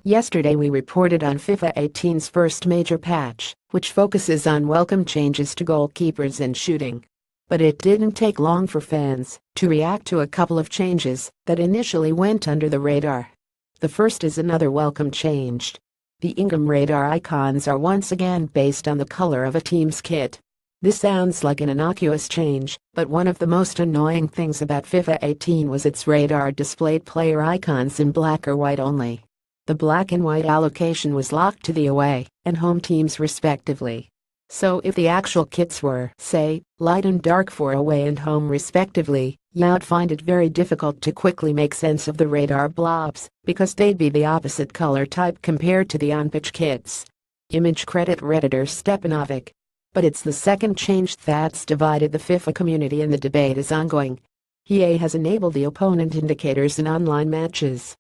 Yesterday we reported on FIFA 18's first major patch, which focuses on welcome changes to goalkeepers and shooting. But it didn't take long for fans to react to a couple of changes that initially went under the radar. The first is another welcome change. The in-game radar icons are once again based on the color of a team's kit. This sounds like an innocuous change, but one of the most annoying things about FIFA 18 was its radar displayed player icons in black or white only. The black and white allocation was locked to the away and home teams respectively. So if the actual kits were, say, light and dark for away and home respectively, you'd find it very difficult to quickly make sense of the radar blobs, because they'd be the opposite color type compared to the on-pitch kits. Image credit Redditor Stepanovic. But it's the second change that's divided the FIFA community and the debate is ongoing. EA has enabled the opponent indicators in online matches.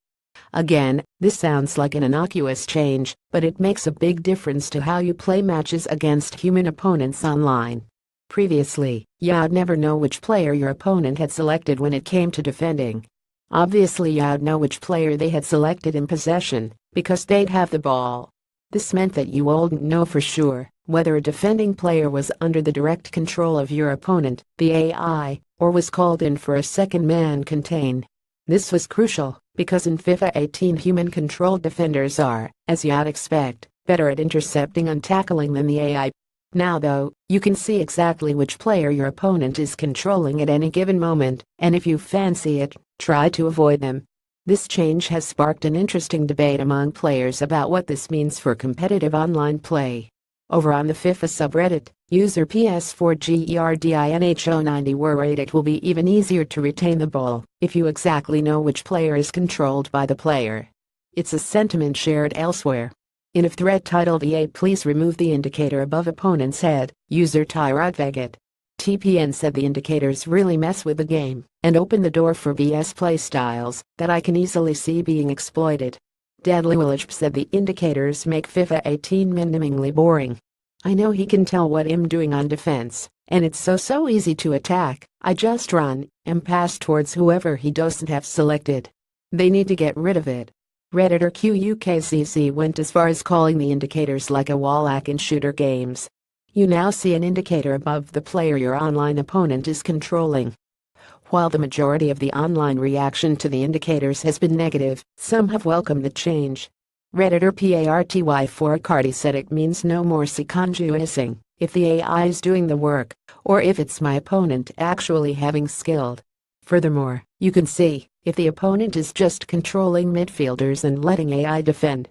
Again, this sounds like an innocuous change, but it makes a big difference to how you play matches against human opponents online. Previously, you'd never know which player your opponent had selected when it came to defending. Obviously you'd know which player they had selected in possession, because they'd have the ball. This meant that you wouldn't know for sure whether a defending player was under the direct control of your opponent, the AI, or was called in for a second man contain. This was crucial, because in FIFA 18 human-controlled defenders are, as you'd expect, better at intercepting and tackling than the AI. Now though, you can see exactly which player your opponent is controlling at any given moment, and if you fancy it, try to avoid them. This change has sparked an interesting debate among players about what this means for competitive online play. Over on the FIFA subreddit, user PS4GERDINHO90 worried it will be even easier to retain the ball if you exactly know which player is controlled by the player. It's a sentiment shared elsewhere. In a thread titled EA please remove the indicator above opponent's head, user Tyrodveget. TPN said the indicators really mess with the game and open the door for BS playstyles that I can easily see being exploited. Deadly Willage said the indicators make FIFA 18 minimally boring. I know he can tell what I'm doing on defense, and it's so easy to attack. I just run and pass towards whoever he doesn't have selected. They need to get rid of it. Redditor QUKCC went as far as calling the indicators like a wallach in shooter games. You now see an indicator above the player your online opponent is controlling. While the majority of the online reaction to the indicators has been negative, some have welcomed the change. Redditor PARTY4Cardi said it means no more seconjuicing if the AI is doing the work, or if it's my opponent actually having skilled. Furthermore, you can see if the opponent is just controlling midfielders and letting AI defend.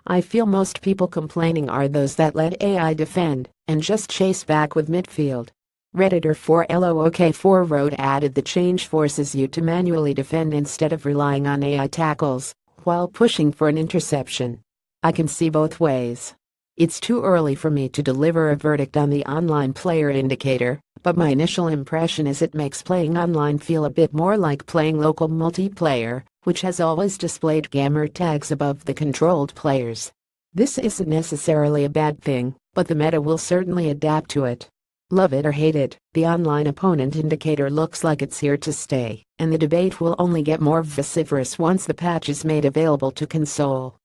I feel most people complaining are those that let AI defend and just chase back with midfield. Redditor 4LOOK4 wrote added the change forces you to manually defend instead of relying on AI tackles while pushing for an interception. I can see both ways. It's too early for me to deliver a verdict on the online player indicator, but my initial impression is it makes playing online feel a bit more like playing local multiplayer, which has always displayed gamer tags above the controlled players. This isn't necessarily a bad thing, but the meta will certainly adapt to it. Love it or hate it, the online opponent indicator looks like it's here to stay, and the debate will only get more vociferous once the patch is made available to console.